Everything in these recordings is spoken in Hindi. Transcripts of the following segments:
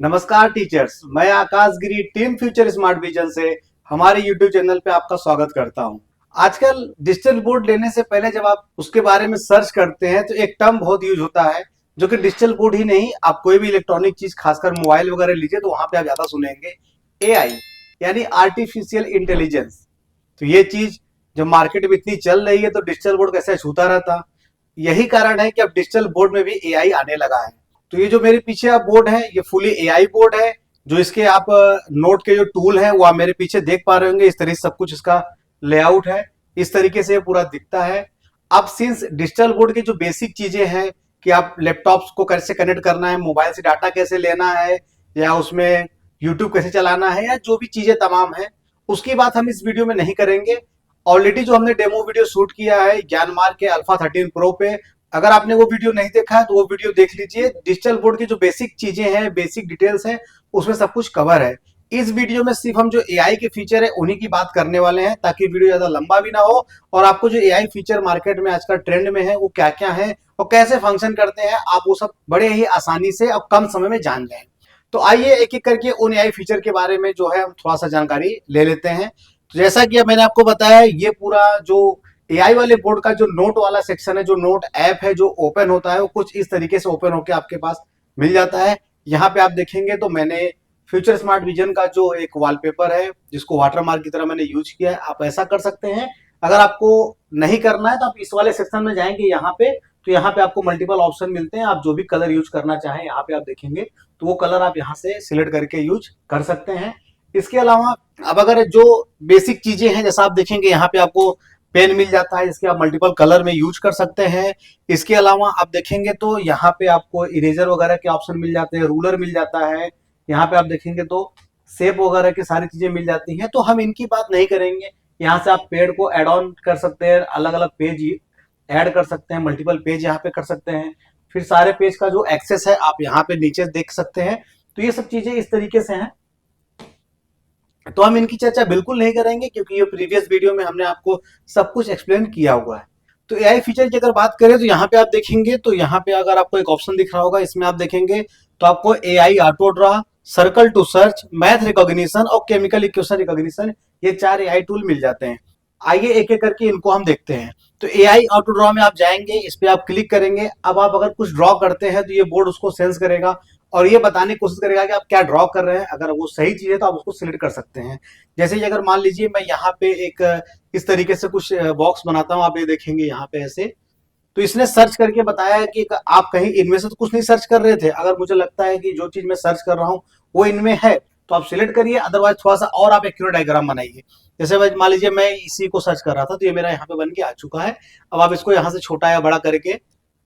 नमस्कार टीचर्स, मैं आकाश गिरी टीम फ्यूचर स्मार्ट विजन से हमारे यूट्यूब चैनल पे आपका स्वागत करता हूं। आजकल डिजिटल बोर्ड लेने से पहले जब आप उसके बारे में सर्च करते हैं तो एक टर्म बहुत यूज होता है जो कि डिजिटल बोर्ड ही नहीं, आप कोई भी इलेक्ट्रॉनिक चीज खासकर मोबाइल वगैरह लीजिए तो वहां पे आप ज्यादा सुनेंगे एआई यानी आर्टिफिशियल इंटेलिजेंस। तो ये चीज जब मार्केट में इतनी चल रही है तो डिजिटल बोर्ड कैसे छूता रहता। यही कारण है कि अब डिजिटल बोर्ड में भी एआई आने लगा है। तो ये जो मेरे पीछे आप बोर्ड है ये फुली एआई बोर्ड है। जो इसके आप नोट के जो टूल है वो आप मेरे पीछे देख पा रहे होंगे। इस तरह से सब कुछ इसका लेआउट है, इस तरीके से ये पूरा दिखता है। अब सिंस डिजिटल बोर्ड की जो बेसिक चीजें हैं कि आप लैपटॉप्स को कैसे कनेक्ट करना है, मोबाइल से डाटा कैसे लेना है, या उसमें यूट्यूब कैसे चलाना है, या जो भी चीजें तमाम है उसकी बात हम इस वीडियो में नहीं करेंगे। ऑलरेडी जो हमने डेमो वीडियो शूट किया है ज्ञानमार्ग के अल्फा 13 प्रो पे, अगर आपने वो वीडियो नहीं देखा है तो वो वीडियो देख लीजिए। डिजिटल बोर्ड की जो बेसिक चीजें हैं, बेसिक डिटेल्स हैं, उसमें सब कुछ कवर है। इस वीडियो में सिर्फ हम जो एआई के फीचर है उन्हीं की बात करने वाले हैं ताकि वीडियो ज्यादा लंबा भी ना हो और आपको जो एआई फीचर मार्केट में आजकल ट्रेंड में है वो क्या क्या है और कैसे फंक्शन करते हैं आप वो सब बड़े ही आसानी से और कम समय में जान जाएं। तो आइए एक एक करके उन एआई फीचर के बारे में जो है हम थोड़ा सा जानकारी ले लेते हैं। तो जैसा कि अब मैंने आपको बताया, ये पूरा जो एआई वाले बोर्ड का जो नोट वाला सेक्शन है, जो नोट ऐप है जो ओपन होता है वो कुछ इस तरीके से ओपन होकर आपके पास मिल जाता है। यहाँ पे आप देखेंगे तो मैंने फ्यूचर स्मार्ट विजन का जो एक वॉलपेपर है जिसको वाटरमार्क की तरह मैंने यूज किया है, आप ऐसा कर सकते हैं। अगर आपको नहीं करना है तो आप इस वाले सेक्शन में जाएंगे यहाँ पे, तो यहाँ पे आपको मल्टीपल ऑप्शन मिलते हैं। आप जो भी कलर यूज करना चाहें यहाँ पे आप देखेंगे तो वो कलर आप यहाँ से सिलेक्ट करके यूज कर सकते हैं। इसके अलावा अब अगर जो बेसिक चीजें हैं जैसा आप देखेंगे यहाँ पे आपको पेन मिल जाता है जिसके आप मल्टीपल कलर में यूज कर सकते हैं। इसके अलावा आप देखेंगे तो यहाँ पे आपको इरेजर वगैरह के ऑप्शन मिल जाते हैं, रूलर मिल जाता है। यहाँ पे आप देखेंगे तो शेप वगैरह की सारी चीजें मिल जाती हैं, तो हम इनकी बात नहीं करेंगे। यहाँ से आप पेड़ को एड ऑन कर सकते हैं, अलग अलग पेज ऐड कर सकते हैं, मल्टीपल पेज यहाँ पे कर सकते हैं। फिर सारे पेज का जो एक्सेस है आप यहाँ पे नीचे देख सकते हैं। तो ये सब चीजें इस तरीके से हैं, तो हम इनकी चर्चा बिल्कुल नहीं करेंगे क्योंकि ये प्रीवियस वीडियो में हमने आपको सब कुछ एक्सप्लेन किया हुआ है। तो एआई फीचर की अगर बात करें तो यहाँ पे आप देखेंगे तो यहाँ पे अगर आपको एक ऑप्शन दिख रहा होगा, इसमें आप देखेंगे तो आपको AI auto draw, circle to search, math recognition और केमिकल इक्वेशन रिकॉग्निशन, ये 4 एआई टूल मिल जाते हैं। आइए एक एक करके इनको हम देखते हैं। तो एआई ऑटो ड्रॉ में आप जाएंगे, इस पे आप क्लिक करेंगे। अब आप अगर कुछ ड्रॉ करते हैं तो ये बोर्ड उसको सेंस करेगा और ये बताने की कोशिश करेगा कि आप क्या ड्रॉ कर रहे हैं। अगर वो सही चीज है तो आप उसको सिलेक्ट कर सकते हैं। जैसे अगर मान लीजिए मैं यहाँ पे एक इस तरीके से कुछ बॉक्स बनाता हूँ, आप ये देखेंगे यहाँ पे ऐसे, तो इसने सर्च करके बताया है कि आप कहीं इनमें से तो कुछ नहीं सर्च कर रहे थे। अगर मुझे लगता है कि जो चीज मैं सर्च कर रहा हूँ वो इनमें है तो आप सिलेक्ट करिए, अदरवाइज थोड़ा सा और आप एक्यूरेट डायग्राम बनाइए। जैसे मान लीजिए मैं इसी को सर्च कर रहा था तो ये मेरा यहाँ पे बन के आ चुका है। अब आप इसको यहाँ से छोटा या बड़ा करके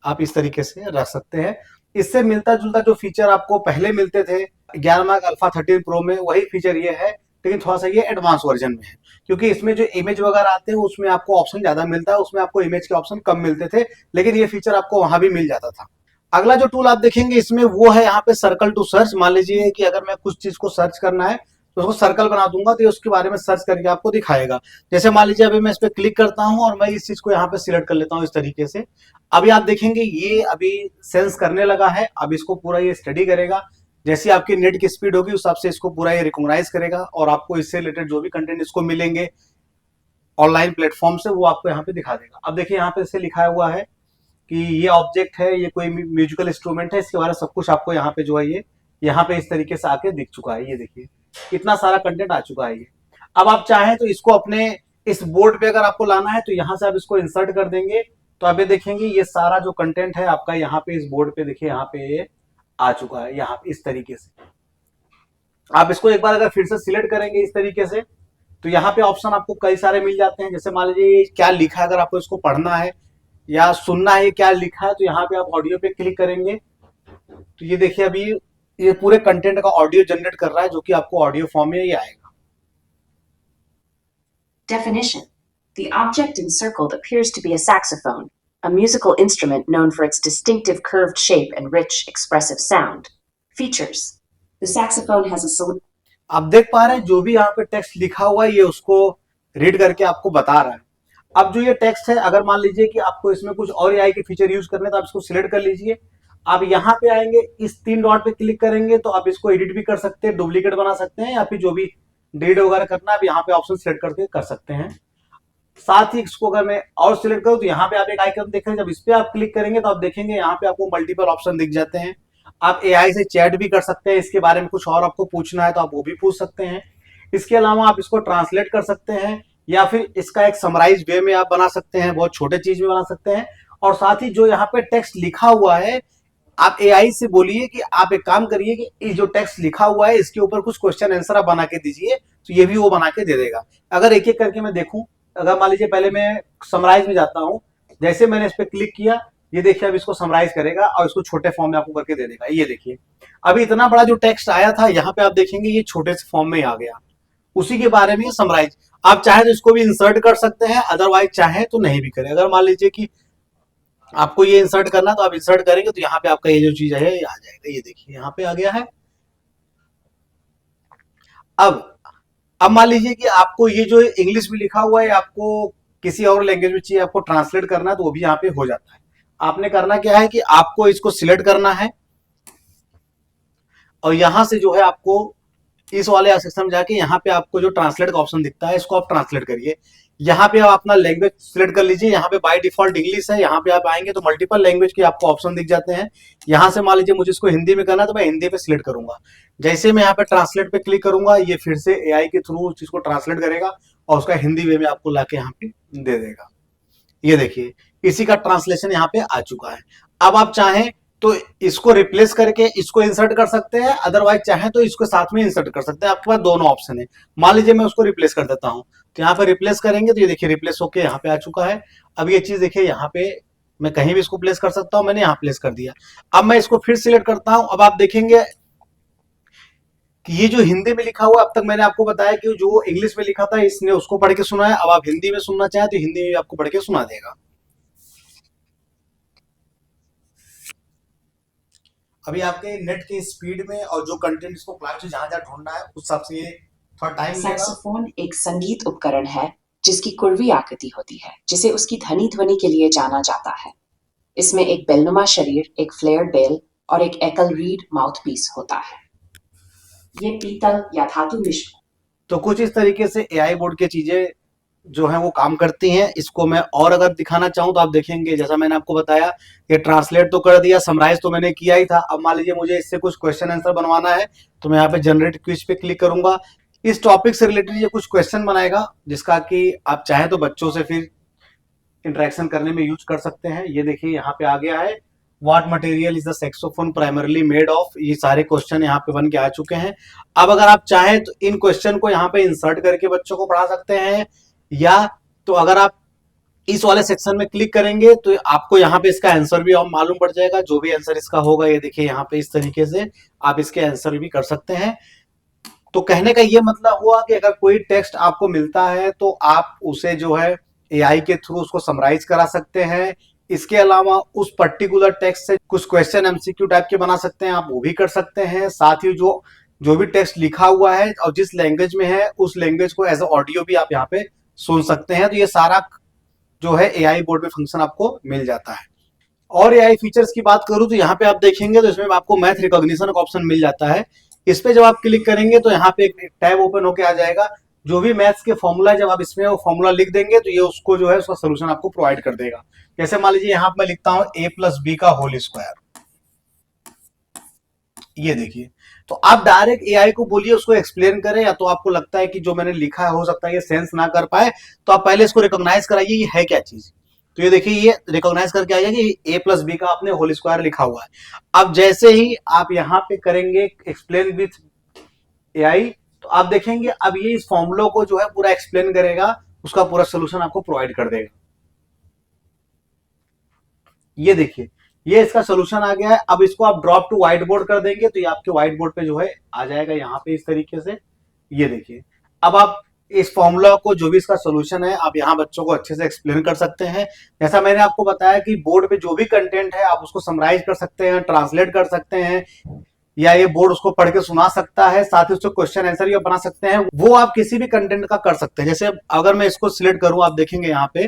आप इस तरीके से रख सकते हैं। इससे मिलता जुलता जो फीचर आपको पहले मिलते थे 11 अल्फा 13 प्रो में, वही फीचर ये है, लेकिन थोड़ा सा ये एडवांस वर्जन में है क्योंकि इसमें जो इमेज वगैरह आते हैं उसमें आपको ऑप्शन ज्यादा मिलता है, उसमें आपको इमेज के ऑप्शन कम मिलते थे, लेकिन ये फीचर आपको वहां भी मिल जाता था। अगला जो टूल आप देखेंगे इसमें वो है यहाँ पे सर्कल टू सर्च। मान लीजिए कि अगर मैं कुछ चीज को सर्च करना है तो उसको सर्कल बना दूंगा तो ये उसके बारे में सर्च करके आपको दिखाएगा। जैसे मान लीजिए अभी मैं इस पर क्लिक करता हूँ और मैं इस चीज को यहाँ पे सिलेक्ट कर लेता हूँ इस तरीके से। अभी आप देखेंगे ये अभी सेंस करने लगा है। अब इसको पूरा ये स्टडी करेगा, जैसी आपकी नेट की स्पीड होगी उस हिसाब से इसको पूरा ये रिकॉग्नाइज करेगा और आपको इससे रिलेटेड जो भी कंटेंट इसको मिलेंगे ऑनलाइन प्लेटफॉर्म से वो आपको यहाँ पे दिखा देगा। अब देखिए यहाँ पे इसे लिखा हुआ है कि ये ऑब्जेक्ट है, ये कोई म्यूजिकल इंस्ट्रूमेंट है, इसके बारे में सब कुछ आपको यहाँ पे जो है ये यहाँ पे इस तरीके से आके दिख चुका है। ये देखिए इतना सारा कंटेंट आ चुका है ये। अब आप चाहें तो इसको अपने इस बोर्ड पे अगर आपको लाना है तो यहाँ से आप इसको इंसर्ट कर देंगे तो आप ये देखेंगे ये सारा जो कंटेंट है आपका यहाँ पे इस बोर्ड पे देखिए यहाँ पे ये आ चुका है। यहाँ पे इस तरीके से आप इसको एक बार अगर फिर से सिलेक्ट करेंगे इस तरीके से तो यहाँ पे ऑप्शन आपको कई सारे मिल जाते हैं। जैसे मान लीजिए क्या लिखा है, अगर आपको इसको पढ़ना है या सुनना है क्या लिखा है तो यहाँ पे आप ऑडियो पे क्लिक करेंगे तो ये देखिए अभी ये पूरे कंटेंट का ऑडियो जनरेट कर रहा है जो कि आपको ऑडियो फॉर्म में ही आएगा। Definition: the object encircled appears to be a saxophone, a musical instrument known for its distinctive curved shape and rich, expressive sound. Features: the saxophone has a आप देख पा रहे हैं जो भी यहाँ पे टेक्स्ट लिखा हुआ है ये उसको रीड करके आपको बता रहा है। अब जो ये टेक्स्ट है, अगर मान लीजिए कि आपको इसमें कुछ और एआई के फीचर यूज करने तो आप इसको सिलेक्ट कर लीजिए। आप यहाँ पे आएंगे, इस 3 डॉट पे क्लिक करेंगे तो आप इसको एडिट भी कर सकते हैं, डुप्लीकेट बना सकते हैं, या फिर जो भी डिलीट वगैरह करना है आप यहाँ पे ऑप्शन सिलेक्ट करके कर सकते हैं। साथ ही इसको अगर मैं और सिलेक्ट करूं तो यहाँ पे आप एक आइकन देख रहे हैं, जब इस पे आप क्लिक करेंगे तो आप देखेंगे यहाँ पे आपको मल्टीपल ऑप्शन दिख जाते हैं। आप एआई से चैट भी कर सकते हैं, इसके बारे में कुछ और आपको पूछना है तो आप वो भी पूछ सकते हैं। इसके अलावा आप इसको ट्रांसलेट कर सकते हैं, या फिर इसका एक समराइज वे में आप बना सकते हैं, बहुत छोटे चीज में बना सकते हैं। और साथ ही जो यहाँ पे टेक्स्ट लिखा हुआ है, आप एआई से बोलिए कि आप एक काम करिए कि ये जो टेक्स्ट लिखा हुआ है इसके ऊपर कुछ क्वेश्चन आंसर आप बना के दीजिए, तो ये भी वो बना के दे देगा। अगर एक एक करके मैं देखूं, अगर मान लीजिए पहले मैं समराइज में जाता हूं, जैसे मैंने इस पर क्लिक किया, ये देखिए अब इसको समराइज करेगा और इसको छोटे फॉर्म में आपको करके दे देगा। ये देखिए अभी इतना बड़ा जो टेक्स्ट आया था यहाँ पे आप देखेंगे ये छोटे से फॉर्म में आ गया, उसी के बारे में समराइज। आप चाहे तो इसको भी इंसर्ट कर सकते हैं, अदरवाइज चाहे तो नहीं भी करें। अगर मान लीजिए कि आपको ये इंसर्ट करना तो आप इंसर्ट करेंगे तो यहाँ पे आपका ये जो चीज है ये आ जाएगा। ये देखिए यहाँ पे आ गया है। अब मान लीजिए कि आपको ये जो इंग्लिश में लिखा हुआ है आपको किसी और लैंग्वेज में चाहिए, आपको ट्रांसलेट करना है तो वो भी यहाँ पे हो जाता है। आपने करना क्या है कि आपको इसको सिलेक्ट करना है और यहां से जो है आपको इस वाले सेक्शन में जाके यहाँ पे आपको जो ट्रांसलेट का ऑप्शन दिखता है इसको आप ट्रांसलेट करिए। यहाँ पे आप अपना लैंग्वेज सिलेक्ट कर लीजिए। यहाँ पे बाय डिफॉल्ट इंग्लिश है, यहाँ पे आप आएंगे तो मल्टीपल लैंग्वेज के आपको ऑप्शन दिख जाते हैं। यहाँ से मान लीजिए मुझे इसको हिंदी में करना है तो मैं हिंदी पे सिलेक्ट करूंगा। जैसे मैं यहाँ पे ट्रांसलेट पे क्लिक करूंगा ये फिर से एआई के थ्रू उस चीज को ट्रांसलेट करेगा और उसका हिंदी वे में आपको लाके यहाँ पे दे देगा। ये देखिए इसी का ट्रांसलेशन यहाँ पे आ चुका है। अब आप चाहें तो इसको रिप्लेस करके इसको इंसर्ट कर सकते हैं, अदरवाइज चाहें तो इसको साथ में इंसर्ट कर सकते हैं। आपके पास दोनों ऑप्शन है। मान लीजिए मैं उसको रिप्लेस कर देता हूं तो यहाँ पे रिप्लेस करेंगे तो ये देखिए रिप्लेस होके यहाँ पे आ चुका है। अब ये चीज देखिए यहाँ पे मैं कहीं भी इसको प्लेस कर सकता हूं, मैंने यहाँ प्लेस कर दिया। अब मैं इसको फिर सिलेक्ट करता हूं। अब आप देखेंगे कि ये जो हिंदी में लिखा हुआ, अब तक मैंने आपको बताया कि जो इंग्लिश में लिखा था इसने उसको पढ़ के सुना है। अब आप हिंदी में सुनना चाहें तो हिंदी में आपको पढ़ के सुना देगा। अभी आपके नेट की स्पीड में और जो कंटेंट इसको क्लाइंट से जहां जहां ढूंढना है उस हिसाब से ये थोड़ा टाइम लेगा। सैक्सोफोन एक संगीत उपकरण है जिसकी कुर्वी आकृति होती है, जिसे उसकी धनी ध्वनि के लिए जाना जाता है। इसमें एक बेलनुमा शरीर, एक फ्लेयर्ड बेल और एक एकल रीड माउथपीस होता है। ये पीतल या धातु मिश्र। तो कुछ इस तरीके से एआई बोर्ड की चीजें जो है वो काम करती हैं। इसको मैं और अगर दिखाना चाहूं तो आप देखेंगे, जैसा मैंने आपको बताया ये ट्रांसलेट तो कर दिया, समराइज तो मैंने किया ही था। अब मान लीजिए मुझे इससे कुछ क्वेश्चन आंसर बनवाना है तो मैं यहाँ पे जनरेट क्विज पे क्लिक करूंगा। इस टॉपिक से रिलेटेड ये कुछ क्वेश्चन बनाएगा जिसका कि आप चाहे तो बच्चों से फिर इंटरेक्शन करने में यूज कर सकते हैं। ये देखिए यहाँ पे आ गया है, what material is the saxophone primarily made of. ये सारे क्वेश्चन यहाँ पे बन के आ चुके हैं। अब अगर आप चाहें तो इन क्वेश्चन को यहाँ पे इंसर्ट करके बच्चों को पढ़ा सकते हैं, या तो अगर आप इस वाले सेक्शन में क्लिक करेंगे तो आपको यहाँ पे इसका आंसर भी मालूम पड़ जाएगा। जो भी आंसर इसका होगा ये देखिए यहाँ पे इस तरीके से आप इसके आंसर भी कर सकते हैं। तो कहने का ये मतलब हुआ कि अगर कोई टेक्स्ट आपको मिलता है तो आप उसे जो है एआई के थ्रू उसको समराइज करा सकते हैं। इसके अलावा उस पर्टिकुलर टेक्स्ट से कुछ क्वेश्चन एमसीक्यू टाइप के बना सकते हैं, आप वो भी कर सकते हैं। साथ ही जो भी टेक्स्ट लिखा हुआ है और जिस लैंग्वेज में है उस लैंग्वेज को एज अ ऑडियो भी आप यहाँ पे सुन सकते हैं। तो ये सारा जो है एआई बोर्ड में फंक्शन आपको मिल जाता है। और एआई फीचर्स की बात करूं तो यहाँ पे आप देखेंगे तो इसमें आपको मैथ रिकॉग्निशन का ऑप्शन मिल जाता है। इस पे जब आप क्लिक करेंगे तो यहाँ पे एक टैब ओपन होके आ जाएगा। जो भी मैथ्स के फॉर्मूला जब आप इसमें वो फॉर्मूला लिख देंगे तो ये उसको जो है उसका सोल्यूशन आपको प्रोवाइड कर देगा। जैसे मान लीजिए यहाँ पे मैं लिखता हूँ a+b का होल स्क्वायर, ये देखिए। तो आप डायरेक्ट एआई को बोलिए उसको एक्सप्लेन करें, या तो आपको लगता है कि जो मैंने लिखा है हो सकता है ये सेंस ना कर पाए तो आप पहले इसको रिकॉग्नाइज कराइए ये है क्या चीज। तो ये देखिए ये रिकॉग्नाइज करके आइए कि a+b का आपने होल स्क्वायर लिखा हुआ है। अब जैसे ही आप यहाँ पे करेंगे एक्सप्लेन विथ एआई तो आप देखेंगे अब ये इस फॉर्मूला को जो है पूरा एक्सप्लेन करेगा, उसका पूरा सोल्यूशन आपको प्रोवाइड कर देगा। ये देखिए ये इसका सोल्यूशन आ गया है। अब इसको आप ड्रॉप टू व्हाइट बोर्ड कर देंगे तो ये आपके व्हाइट बोर्ड पे जो है आ जाएगा यहाँ पे इस तरीके से। ये देखिए अब आप इस फॉर्मूला को जो भी इसका सोल्यूशन है आप यहाँ बच्चों को अच्छे से एक्सप्लेन कर सकते हैं। जैसा मैंने आपको बताया कि बोर्ड पे जो भी कंटेंट है आप उसको समराइज कर सकते हैं, ट्रांसलेट कर सकते हैं, या ये बोर्ड उसको पढ़ के सुना सकता है। साथ ही उसको क्वेश्चन आंसर भी बना सकते हैं। वो आप किसी भी कंटेंट का कर सकते हैं। जैसे अगर मैं इसको सिलेक्ट करूं आप देखेंगे यहाँ पे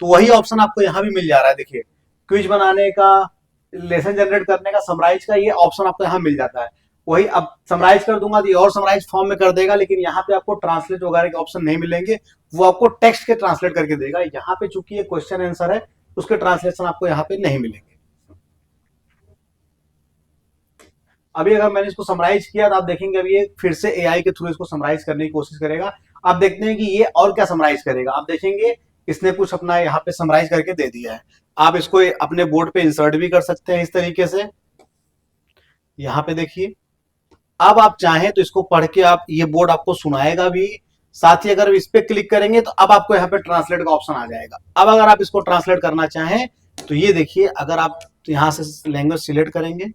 तो वही ऑप्शन आपको यहाँ भी मिल जा रहा है। देखिए क्विज बनाने का, लेसन जनरेट करने का, समराइज का, ये ऑप्शन आपको यहाँ मिल जाता है। वही अब समराइज कर दूंगा तो ये और समराइज फॉर्म में कर देगा, लेकिन यहाँ पे आपको ट्रांसलेट वगैरह के ऑप्शन नहीं मिलेंगे, वो आपको टेक्स्ट के ट्रांसलेट करके देगा। यहाँ पे चूंकि ये क्वेश्चन आंसर है, उसके ट्रांसलेशन आपको यहाँ पे नहीं मिलेंगे। अभी अगर मैंने इसको समराइज किया तो आप देखेंगे अभी ये फिर से एआई के थ्रू इसको समराइज करने की कोशिश करेगा। आप देखते हैं कि ये और क्या समराइज करेगा। आप देखेंगे इसने कुछ अपना यहाँ पे समराइज करके दे दिया है। आप इसको अपने बोर्ड पे इंसर्ट भी कर सकते हैं इस तरीके से। यहाँ पे देखिए, अब आप चाहें तो इसको पढ़ के आप, ये बोर्ड आपको सुनाएगा भी, साथ ही अगर इस पे क्लिक करेंगे तो अब आपको यहाँ पे ट्रांसलेट का ऑप्शन आ जाएगा। अब अगर आप इसको ट्रांसलेट करना चाहें तो ये देखिए, अगर आप यहाँ से लैंग्वेज सिलेक्ट करेंगे,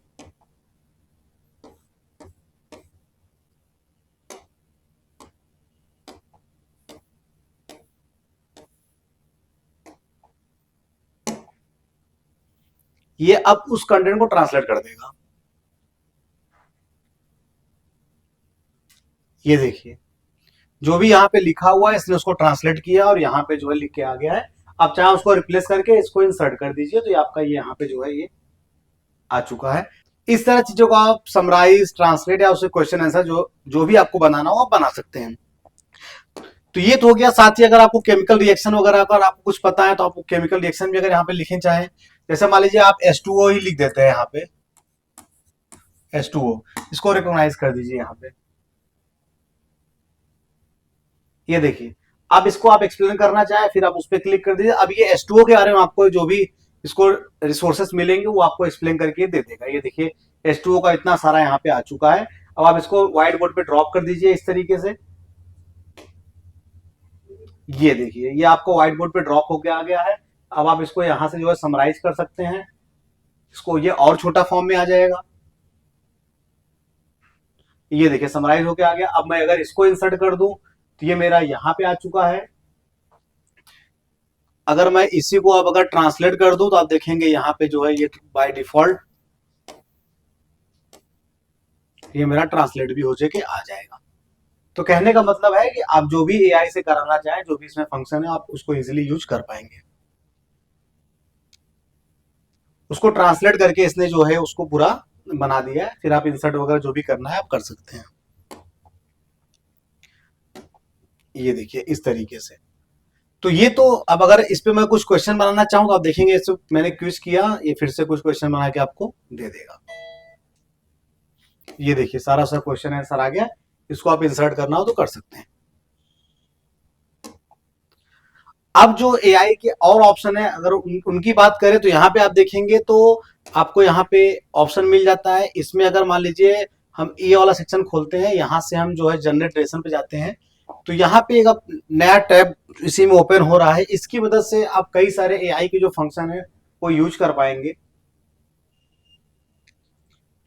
ये अब उस कंटेंट को ट्रांसलेट कर देगा। ये देखिए, जो भी यहाँ पे लिखा हुआ है इसने उसको ट्रांसलेट किया और यहाँ पे जो है लिख के आ गया है। आप चाहे उसको रिप्लेस करके इसको इंसर्ट कर दीजिए तो ये आपका ये यहाँ पे जो है ये आ चुका है। इस तरह चीजों को आप समराइज, ट्रांसलेट या उससे क्वेश्चन आंसर जो भी आपको बनाना हो आप बना सकते हैं। तो ये तो हो गया। साथ ही अगर आपको केमिकल रिएक्शन वगैरह अगर आपको कुछ पता है तो आपको केमिकल रिएक्शन भी अगर यहाँ पे लिखना चाहें, जैसे मान लीजिए आप H2O ही लिख देते हैं यहाँ पे, H2O, इसको रिकॉग्नाइज कर दीजिए यहाँ पे। ये देखिए, अब इसको आप एक्सप्लेन करना चाहे फिर आप उस पर क्लिक कर दीजिए। अब ये H2O के बारे में आपको जो भी इसको रिसोर्सेस मिलेंगे वो आपको एक्सप्लेन करके दे देगा। ये देखिए, H2O का इतना सारा यहाँ पे आ चुका है। अब आप इसको व्हाइट बोर्ड पे ड्रॉप कर दीजिए इस तरीके से। ये देखिए, ये आपको व्हाइट बोर्ड पे ड्रॉप होके आ गया है। अब आप इसको यहां से जो है समराइज कर सकते हैं, इसको ये और छोटा फॉर्म में आ जाएगा। ये देखिए, समराइज होके आ गया। अब मैं अगर इसको इंसर्ट कर दूं तो ये मेरा यहाँ पे आ चुका है। अगर मैं इसी को अब अगर ट्रांसलेट कर दूं तो आप देखेंगे यहाँ पे जो है ये बाय डिफॉल्ट ये मेरा ट्रांसलेट भी हो जाके आ जाएगा। तो कहने का मतलब है कि आप जो भी एआई से कराना चाहें, जो भी इसमें फंक्शन है, आप उसको इजीली यूज कर पाएंगे। उसको ट्रांसलेट करके इसने जो है उसको पूरा बना दिया है। फिर आप इंसर्ट वगैरह जो भी करना है आप कर सकते हैं। ये देखिए इस तरीके से। तो ये तो अब अगर इस पे मैं कुछ क्वेश्चन बनाना चाहूँ तो आप देखेंगे, इस मैंने क्विज किया, ये फिर से कुछ क्वेश्चन बना के आपको दे देगा। ये देखिए, सारा सा क्वेश्चन आंसर आ गया। इसको आप इंसर्ट करना हो तो कर सकते हैं। अब जो एआई के और ऑप्शन है, अगर उनकी बात करें तो यहाँ पे आप देखेंगे तो आपको यहाँ पे ऑप्शन मिल जाता है। इसमें अगर मान लीजिए हम ये वाला सेक्शन खोलते हैं, यहाँ से हम जो है जनरेशन पे जाते हैं, तो यहाँ पे एक नया टैब इसी में ओपन हो रहा है। इसकी मदद से आप कई सारे एआई के जो फंक्शन है वो यूज कर पाएंगे।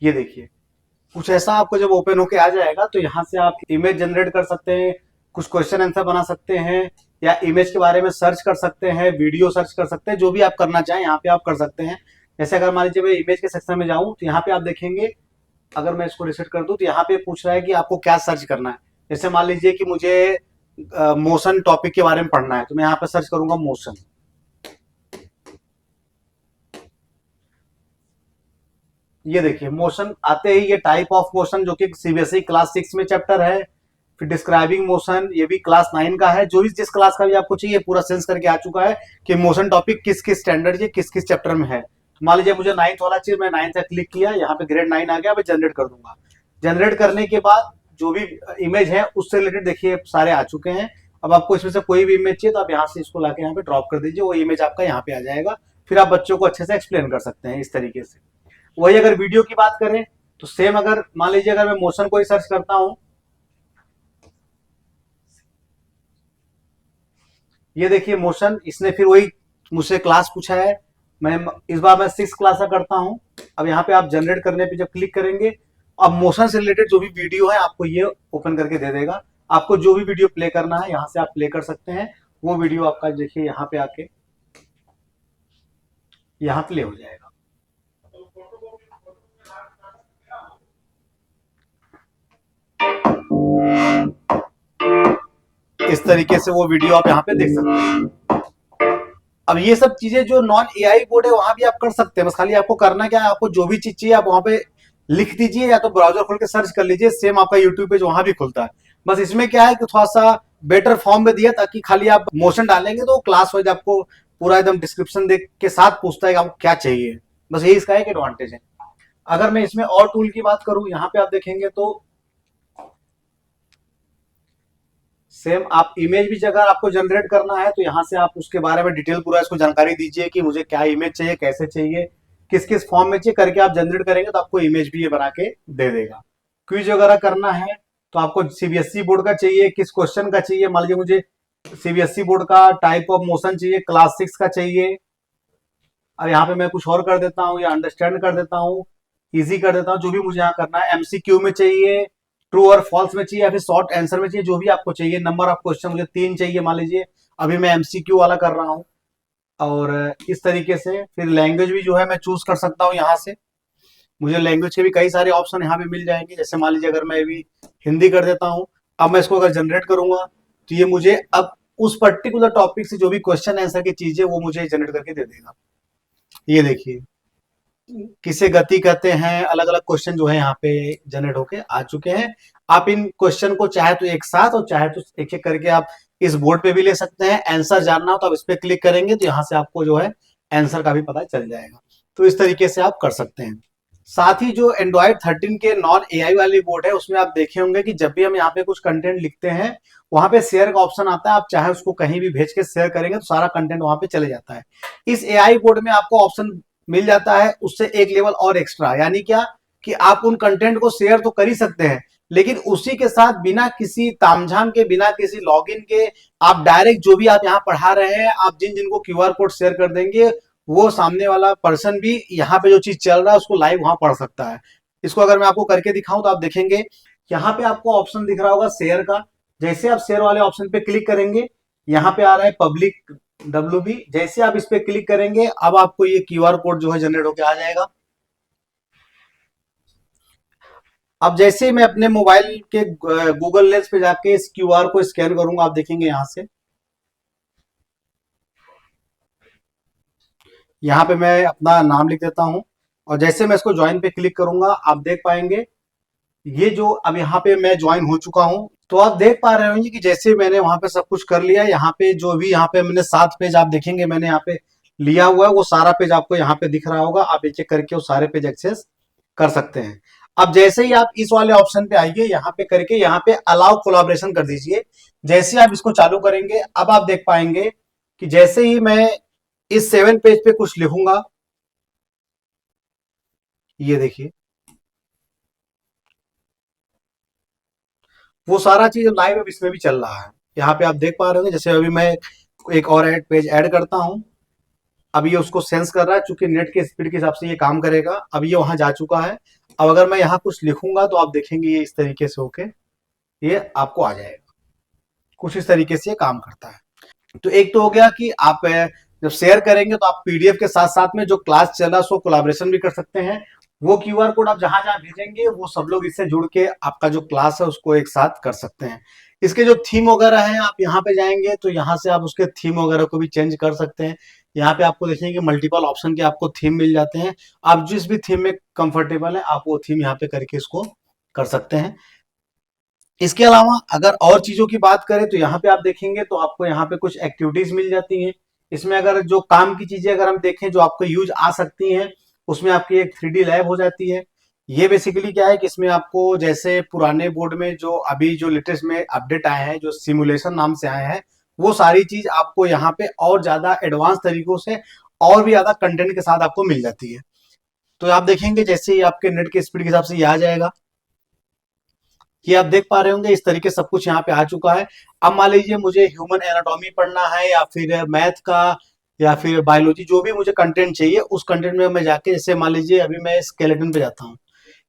ये देखिए, कुछ ऐसा आपको जब ओपन होके आ जाएगा तो यहाँ से आप इमेज जनरेट कर सकते हैं, कुछ क्वेश्चन आंसर बना सकते हैं, या इमेज के बारे में सर्च कर सकते हैं, वीडियो सर्च कर सकते हैं, जो भी आप करना चाहें यहाँ पे आप कर सकते हैं। जैसे अगर मान लीजिए मैं इमेज के सेक्शन में जाऊं तो यहाँ पे आप देखेंगे, अगर मैं इसको रिसेट कर दूं तो यहाँ पे पूछ रहा है कि आपको क्या सर्च करना है। जैसे मान लीजिए कि मुझे मोशन टॉपिक के बारे में पढ़ना है, तो मैं यहाँ पे सर्च करूंगा मोशन। ये देखिए, मोशन आते ही ये टाइप ऑफ मोशन, जो कि सीबीएसई क्लास 6 में चैप्टर है। फिर डिस्क्राइबिंग मोशन, ये भी क्लास 9 का है। जो भी जिस क्लास का भी आपको चाहिए पूरा सेंस करके आ चुका है कि मोशन टॉपिक किस किस स्टैंडर्ड के किस किस चैप्टर में है। तो मान लीजिए मुझे 9th वाला चाहिए, मैं 9th का क्लिक किया, यहाँ पे ग्रेड 9 आ गया, मैं जनरेट कर दूंगा। जनरेट करने के बाद जो भी इमेज है उससे रिलेटेड देखिए सारे आ चुके हैं। अब आपको इसमें से कोई भी इमेज चाहिए तो आप यहाँ से इसको लाके यहाँ पे ड्रॉप कर दीजिए, वो इमेज आपका यहाँ पे आ जाएगा। फिर आप बच्चों को अच्छे से एक्सप्लेन कर सकते हैं इस तरीके से। वही अगर वीडियो की बात करें तो सेम, अगर मान लीजिए अगर मैं मोशन को ही सर्च करता हूं, ये देखिए मोशन, इसने फिर वही मुझसे क्लास पूछा है। मैं इस बार मैं 6 क्लास का करता हूं। अब यहाँ पे आप जनरेट करने पे जब क्लिक करेंगे, अब मोशन से रिलेटेड जो भी वीडियो है आपको ये ओपन करके दे देगा। आपको जो भी वीडियो प्ले करना है यहाँ से आप प्ले कर सकते हैं। वो वीडियो आपका देखिए यहाँ पे आके यहाँ प्ले हो जाएगा। इस तरीके से वो वीडियो आप यहाँ पे देख सकते हैं। अब ये सब चीजें जो नॉन एआई बोर्ड है वहां भी आप कर सकते हैं, बस खाली आपको करना क्या है, आपको जो भी चीज चाहिए आप वहां पे लिख दीजिए या तो ब्राउजर खोल के सर्च कर लीजिए, सेम आपका यूट्यूब पेज वहां भी खुलता है। बस इसमें क्या है कि थोड़ा सा बेटर फॉर्म में दिया, ताकि खाली आप मोशन डालेंगे तो क्लास वाइज आपको पूरा एकदम डिस्क्रिप्शन देख के साथ पूछता है कि आपको क्या चाहिए। बस यही इसका एक एडवांटेज है। अगर मैं इसमें और टूल की बात करूं, यहाँ पे आप देखेंगे तो सेम आप इमेज भी अगर आपको जनरेट करना है तो यहाँ से आप उसके बारे में डिटेल पूरा इसको जानकारी दीजिए कि मुझे क्या इमेज चाहिए, कैसे चाहिए, किस किस फॉर्म में चाहिए, करके आप जनरेट करेंगे तो आपको इमेज भी ये बना के दे देगा। क्विज वगैरह करना है तो आपको सीबीएसई बोर्ड का चाहिए, किस क्वेश्चन का चाहिए, मान लीजिए मुझे सीबीएसई बोर्ड का टाइप ऑफ मोशन चाहिए, क्लास 6 का चाहिए। अब यहाँ पे मैं कुछ और कर देता हूँ या अंडरस्टैंड कर देता हूँ, इजी कर देता हूँ, जो भी मुझे यहाँ करना है। एमसीक्यू में चाहिए, ट्रू और फॉल्स में चाहिए, या फिर शॉर्ट आंसर में चाहिए, जो भी आपको चाहिए। नंबर ऑफ क्वेश्चन मुझे 3 चाहिए मान लीजिए, अभी मैं एमसीक्यू वाला कर रहा हूँ। और इस तरीके से फिर लैंग्वेज भी जो है मैं चूज कर सकता हूँ यहाँ से। मुझे लैंग्वेज के भी कई सारे ऑप्शन यहाँ पे मिल जाएंगे। जैसे मान लीजिए अगर मैं अभी हिंदी कर देता हूँ, अब मैं इसको अगर जनरेट करूंगा तो ये मुझे अब उस पर्टिकुलर टॉपिक से जो भी क्वेश्चन आंसर की चीजें वो मुझे जनरेट करके दे देगा। ये देखिए किसे गति कहते हैं, अलग अलग क्वेश्चन जो है यहाँ पे जनरेट होके आ चुके हैं। आप इन क्वेश्चन को चाहे तो एक साथ और चाहे तो एक एक करके आप इस बोर्ड पे भी ले सकते हैं। आंसर जानना हो तो आप इस पे क्लिक करेंगे तो यहाँ से आपको जो है आंसर का भी पता चल जाएगा। तो इस तरीके से आप कर सकते हैं। साथ ही जो एंड्रॉइड 13 के नॉन एआई वाली बोर्ड है उसमें आप देखे होंगे कि जब भी हम यहाँ पे कुछ कंटेंट लिखते हैं वहां पे शेयर का ऑप्शन आता है। आप चाहे उसको कहीं भी भेज के शेयर करेंगे तो सारा कंटेंट वहां पे चले जाता है। इस एआई बोर्ड में आपको ऑप्शन मिल जाता है उससे एक लेवल और एक्स्ट्रा, यानी क्या कि आप उन कंटेंट को शेयर तो कर ही सकते हैं, लेकिन उसी के साथ बिना किसी तामझाम के, बिना किसी लॉगिन के, आप डायरेक्ट जो भी आप यहाँ पढ़ा रहे हैं, आप जिन जिनको क्यूआर कोड शेयर कर देंगे वो सामने वाला पर्सन भी यहाँ पे जो चीज चल रहा है उसको लाइव वहां पढ़ सकता है। इसको अगर मैं आपको करके दिखाऊं तो आप देखेंगे यहाँ पे आपको ऑप्शन दिख रहा होगा शेयर का। जैसे आप शेयर वाले ऑप्शन पे क्लिक करेंगे यहाँ पे आ रहा है पब्लिक WB। जैसे आप इस पे क्लिक करेंगे अब आपको ये क्यूआर कोड जो है जनरेट होकर आ जाएगा। अब जैसे मैं अपने मोबाइल के गूगल लेंस पे जाके इस क्यूआर को स्कैन करूंगा, आप देखेंगे यहां से, यहाँ पे मैं अपना नाम लिख देता हूं और जैसे मैं इसको ज्वाइन पे क्लिक करूंगा आप देख पाएंगे ये जो अब यहाँ पे मैं ज्वाइन हो चुका हूं। तो आप देख पा रहे होंगे कि जैसे मैंने वहां पे सब कुछ कर लिया, यहाँ पे जो भी यहाँ पे मैंने 7 पेज आप देखेंगे मैंने यहाँ पे लिया हुआ है वो सारा पेज आपको यहाँ पे दिख रहा होगा। आप एक एक करके वो सारे पेज एक्सेस कर सकते हैं। अब जैसे ही आप इस वाले ऑप्शन पे आइए यहाँ पे करके यहाँ पे अलाउ कोलाब्रेशन कर दीजिए। जैसे आप इसको चालू करेंगे अब आप देख पाएंगे कि जैसे ही मैं इस 7 पेज पे कुछ लिखूंगा, ये देखिए वो सारा चीज लाइव अब इसमें भी चल रहा है। यहाँ पे आप देख पा रहे होंगे जैसे अभी मैं एक और पेज ऐड करता हूं, अब ये उसको सेंस कर रहा है, चूंकि नेट के स्पीड के हिसाब से ये काम करेगा। अब ये वहां जा चुका है। अब अगर मैं यहाँ कुछ लिखूंगा तो आप देखेंगे ये इस तरीके से होके ये आपको आ जाएगा। कुछ इस तरीके से ये काम करता है। तो एक तो हो गया कि आप जब शेयर करेंगे तो आप पीडीएफ के साथ साथ में जो क्लास चल रहा है उसको कोलैबोरेशन भी कर सकते हैं। वो क्यूआर कोड आप जहां जहां भेजेंगे वो सब लोग इससे जुड़ के आपका जो क्लास है उसको एक साथ कर सकते हैं। इसके जो थीम वगैरह है आप यहाँ पे जाएंगे तो यहाँ से आप उसके थीम वगैरह को भी चेंज कर सकते हैं। यहाँ पे आपको देखेंगे मल्टीपल ऑप्शन के आपको थीम मिल जाते हैं। आप जिस भी थीम में कंफर्टेबल है आप वो थीम यहाँ पे करके इसको कर सकते हैं। इसके अलावा अगर और चीजों की बात करें तो यहाँ पे आप देखेंगे तो आपको यहाँ पे कुछ एक्टिविटीज मिल जाती हैं। इसमें अगर जो काम की चीजें अगर हम देखें जो आपको यूज आ सकती हैं उसमें आपकी एक 3D लैब हो जाती है। ये बेसिकली क्या है कि इसमें आपको जैसे पुराने बोर्ड में जो अभी जो लेटेस्ट में अपडेट आए हैं जो सिमुलेशन नाम से आए हैं वो सारी चीज आपको यहाँ पे और ज्यादा एडवांस तरीकों से और भी ज्यादा कंटेंट के साथ आपको मिल जाती है। तो आप देखेंगे जैसे ही आपके नेट के स्पीड के हिसाब से ये आ जाएगा। ये आप देख पा रहे होंगे इस तरीके सब कुछ यहाँ पे आ चुका है। अब मान लीजिए मुझे ह्यूमन एनाटॉमी पढ़ना है या फिर मैथ का या फिर बायोलॉजी जो भी मुझे कंटेंट चाहिए उस कंटेंट में मैं जाके जैसे मान लीजिए अभी मैं स्केलेटन पे जाता हूँ।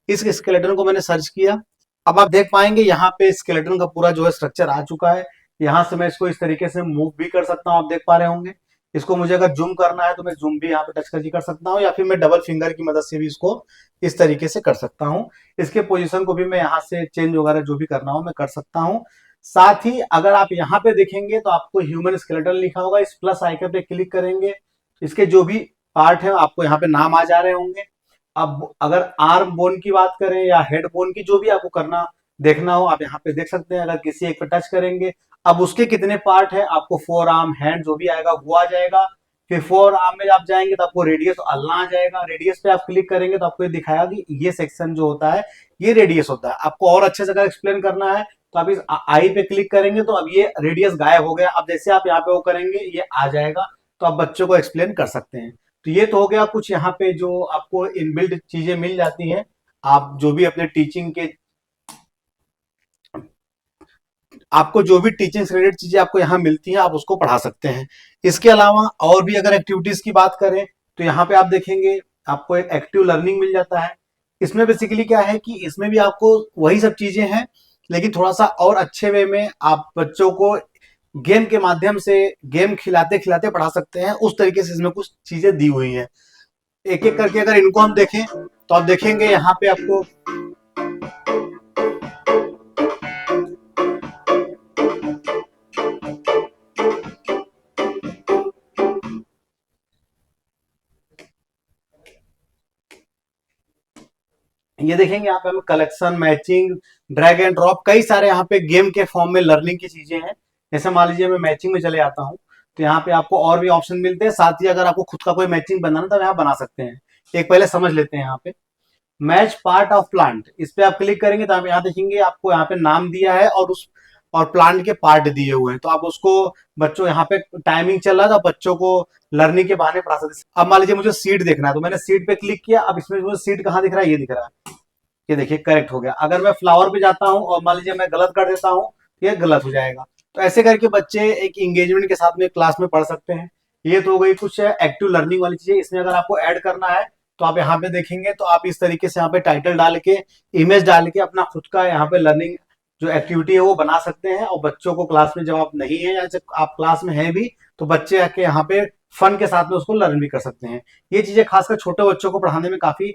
इस स्केलेटन को मैंने सर्च किया। अब आप देख पाएंगे यहाँ पे स्केलेटन का पूरा जो है स्ट्रक्चर आ चुका है। यहाँ से मैं इसको इस तरीके से मूव भी कर सकता हूँ, आप देख पा रहे होंगे। इसको मुझे अगर जूम करना है तो मैं जूम भी यहाँ पे टच करके कर सकता हूँ या फिर मैं डबल फिंगर की मदद से भी इसको इस तरीके से कर सकता हूँ। इसके पोजीशन को भी मैं यहाँ से चेंज वगैरह जो भी करना हो मैं कर सकता हूँ। साथ ही अगर आप यहाँ पे देखेंगे तो आपको ह्यूमन स्केलेटन लिखा होगा, इस प्लस आइकन पे क्लिक करेंगे, इसके जो भी पार्ट है आपको यहाँ पे नाम आ जा रहे होंगे। अब अगर आर्म बोन की बात करें या हेड बोन की, जो भी आपको करना देखना हो आप यहाँ पे देख सकते हैं। अगर किसी एक पे टच करेंगे, अब उसके कितने पार्ट है आपको फोर आर्म हैंड जो भी आएगा वो आ जाएगा। फिर फोर आर्म में आप जाएंगे तो आपको रेडियस अल्ला आ जाएगा। रेडियस पे आप क्लिक करेंगे तो आपको ये दिखाएगा कि ये सेक्शन जो होता है ये रेडियस होता है। आपको और अच्छे से अगर एक्सप्लेन करना है तो आप इस आई पे क्लिक करेंगे तो अब ये रेडियस गायब हो गया। अब जैसे आप यहाँ पे वो करेंगे ये आ जाएगा, तो आप बच्चों को एक्सप्लेन कर सकते हैं। तो ये तो हो गया कुछ यहाँ पे जो आपको इनबिल्ट चीजें मिल जाती हैं, आप जो भी अपने टीचिंग के आपको जो भी टीचिंग से रिलेटेड चीजें आपको यहाँ मिलती हैं आप उसको पढ़ा सकते हैं। इसके अलावा और भी अगर एक्टिविटीज की बात करें तो यहाँ पे आप देखेंगे आपको एक एक्टिव लर्निंग मिल जाता है। इसमें बेसिकली क्या है कि इसमें भी आपको वही सब चीजें हैं, लेकिन थोड़ा सा और अच्छे वे में आप बच्चों को गेम के माध्यम से गेम खिलाते खिलाते पढ़ा सकते हैं। उस तरीके से इसमें कुछ चीजें दी हुई हैं। एक एक करके अगर इनको हम देखें तो आप देखेंगे यहाँ पे आपको ये देखेंगे यहाँ पे हमें collection, matching, drag and drop, कई सारे यहाँ पे गेम के फॉर्म में लर्निंग की चीजें हैं। जैसे मान लीजिए मैं मैचिंग में चले जाता हूँ तो यहाँ पे आपको और भी ऑप्शन मिलते हैं। साथ ही अगर आपको खुद का कोई मैचिंग बनाना तो यहाँ बना सकते हैं। एक पहले समझ लेते हैं। यहाँ पे मैच पार्ट ऑफ प्लांट, इस पे आप क्लिक करेंगे तो आप यहाँ देखेंगे आपको यहाँ पे नाम दिया है और उस और प्लांट के पार्ट दिए हुए हैं। तो आप उसको बच्चों यहाँ पे टाइमिंग चल रहा था, बच्चों को लर्निंग के बहाने पढ़ा सकते हैं। अब मान लीजिए मुझे सीड देखना है तो मैंने सीड पे क्लिक किया। अब इसमें मुझे सीड कहाँ दिख रहा है, ये दिख रहा है, ये देखिए करेक्ट हो गया। अगर मैं फ्लावर पे जाता हूँ और मान लीजिए मैं गलत कर देता हूँ तो ये गलत हो जाएगा। तो ऐसे करके बच्चे एक इंगेजमेंट के साथ में क्लास में पढ़ सकते हैं। ये तो हो गई कुछ एक्टिव लर्निंग वाली चीजें। इसमें अगर आपको ऐड करना है तो आप यहाँ पे देखेंगे तो आप इस तरीके से यहाँ पे टाइटल डाल के, इमेज डाल के अपना खुद का यहाँ पे लर्निंग जो एक्टिविटी है वो बना सकते हैं। और बच्चों को क्लास में जब आप नहीं है या जब आप क्लास में है भी तो बच्चे आके यहाँ पे फन के साथ में उसको लर्न भी कर सकते हैं। ये चीजें खासकर छोटे बच्चों को पढ़ाने में काफी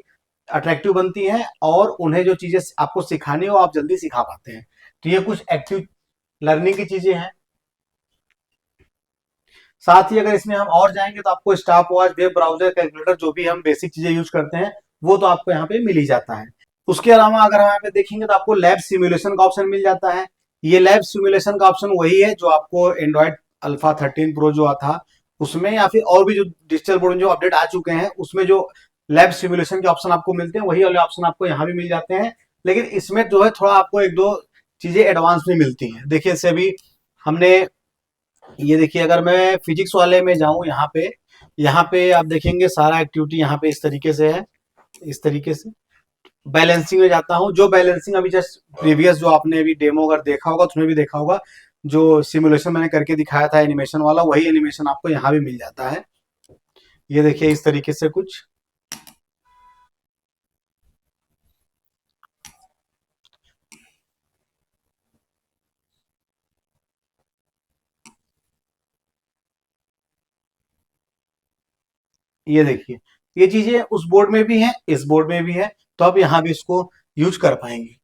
अट्रैक्टिव बनती हैं और उन्हें जो चीजें आपको सिखानी हो आप जल्दी सिखा पाते हैं। तो ये कुछ एक्टिव लर्निंग की चीजें हैं। साथ ही अगर इसमें हम और जाएंगे तो आपको stop watch, web browser, calculator, जो भी हम बेसिक चीजें यूज करते हैं वो तो आपको यहाँ पे मिल ही जाता है। उसके अलावा अगर हम यहाँ पे देखेंगे तो आपको लैब सिमुलेशन का ऑप्शन मिल जाता है। ये लैब सिमुलेशन का ऑप्शन वही है जो आपको एंड्रॉइड अल्फा 13 प्रो जो था उसमें, या फिर और भी जो डिजिटल बोर्ड में जो अपडेट आ चुके हैं उसमें जो लैब सिमुलेशन के ऑप्शन आपको मिलते हैं वही वाले ऑप्शन आपको यहाँ भी मिल जाते हैं। लेकिन इसमें जो है थोड़ा आपको एक दो चीजें एडवांस में मिलती हैं। देखिए जैसे अभी हमने ये देखिए, अगर मैं फिजिक्स वाले में जाऊं यहाँ पे आप देखेंगे सारा एक्टिविटी यहाँ पे इस तरीके से है। इस तरीके से बैलेंसिंग में जाता हूँ, जो बैलेंसिंग अभी जस्ट प्रीवियस जो आपने अभी डेमो अगर देखा होगा तो उसमें भी देखा होगा, जो सिमुलेशन मैंने करके दिखाया था एनिमेशन वाला, वही एनिमेशन आपको यहाँ भी मिल जाता है। ये देखिए इस तरीके से कुछ ये देखिए, ये चीजें उस बोर्ड में भी है, इस बोर्ड में भी है, तो आप यहाँ भी इसको यूज कर पाएंगे।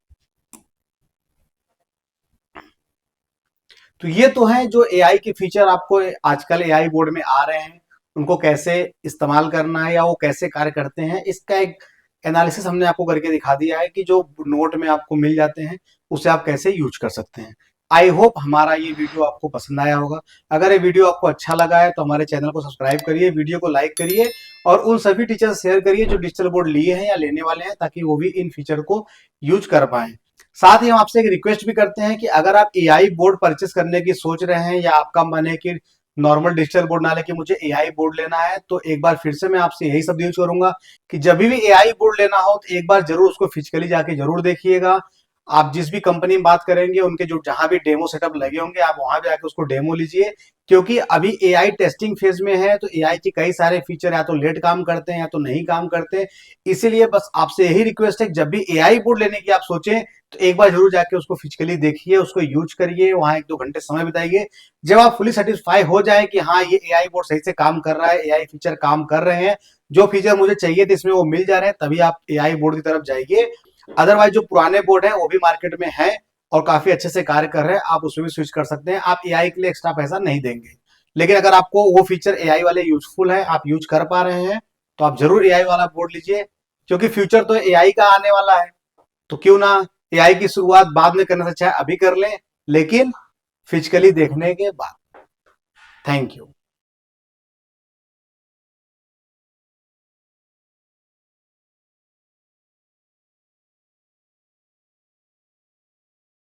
तो ये तो है जो एआई के फीचर आपको आजकल एआई बोर्ड में आ रहे हैं, उनको कैसे इस्तेमाल करना है या वो कैसे कार्य करते हैं, इसका एक एनालिसिस हमने आपको करके दिखा दिया है कि जो नोट में आपको मिल जाते हैं उसे आप कैसे यूज कर सकते हैं। आई होप हमारा ये वीडियो आपको पसंद आया होगा। अगर ये वीडियो आपको अच्छा लगा है तो हमारे चैनल को सब्सक्राइब करिए, वीडियो को लाइक करिए और उन सभी टीचर से शेयर करिए जो डिजिटल बोर्ड लिए हैं या लेने वाले हैं, ताकि वो भी इन फीचर को यूज कर पाए। साथ ही हम आपसे एक रिक्वेस्ट भी करते हैं कि अगर आप एआई बोर्ड परचेस करने की सोच रहे हैं या आपका मन है कि नॉर्मल डिजिटल बोर्ड ना लेके मुझे एआई बोर्ड लेना है, तो एक बार फिर से मैं आपसे यही सब यूज करूंगा कि जब भी एआई बोर्ड लेना हो तो एक बार जरूर उसको फिजिकली जाके जरूर देखिएगा। आप जिस भी कंपनी में बात करेंगे उनके जो जहां भी डेमो सेटअप लगे होंगे आप वहां भी जाके उसको डेमो लीजिए, क्योंकि अभी एआई टेस्टिंग फेज में है। तो एआई के कई सारे फीचर या तो लेट काम करते हैं या तो नहीं काम करते। इसीलिए बस आपसे यही रिक्वेस्ट है कि जब भी एआई बोर्ड लेने की आप सोचें तो एक बार जरूर जाके उसको फिजिकली देखिए, उसको यूज करिए, वहां 1-2 घंटे समय बिताइए। जब आप फुली सेटिस्फाई हो जाए कि हाँ ये एआई बोर्ड सही से काम कर रहा है, एआई फीचर काम कर रहे हैं, जो फीचर मुझे चाहिए थे इसमें वो मिल जा रहे हैं, तभी आप एआई बोर्ड की तरफ जाइए। अदरवाइज जो पुराने बोर्ड है वो भी मार्केट में है, और काफी अच्छे से कार्य कर रहे हैं, आप उसमें भी स्विच कर सकते हैं। आप एआई के लिए एक्स्ट्रा पैसा नहीं देंगे। लेकिन अगर आपको वो फीचर एआई वाले यूजफुल है, आप यूज कर पा रहे हैं, तो आप जरूर एआई वाला बोर्ड लीजिए, क्योंकि फ्यूचर तो एआई का आने वाला है। तो क्यों ना एआई की शुरुआत बाद में करने से अच्छा है अभी कर लें, लेकिन फिजिकली देखने के बाद। Thank you.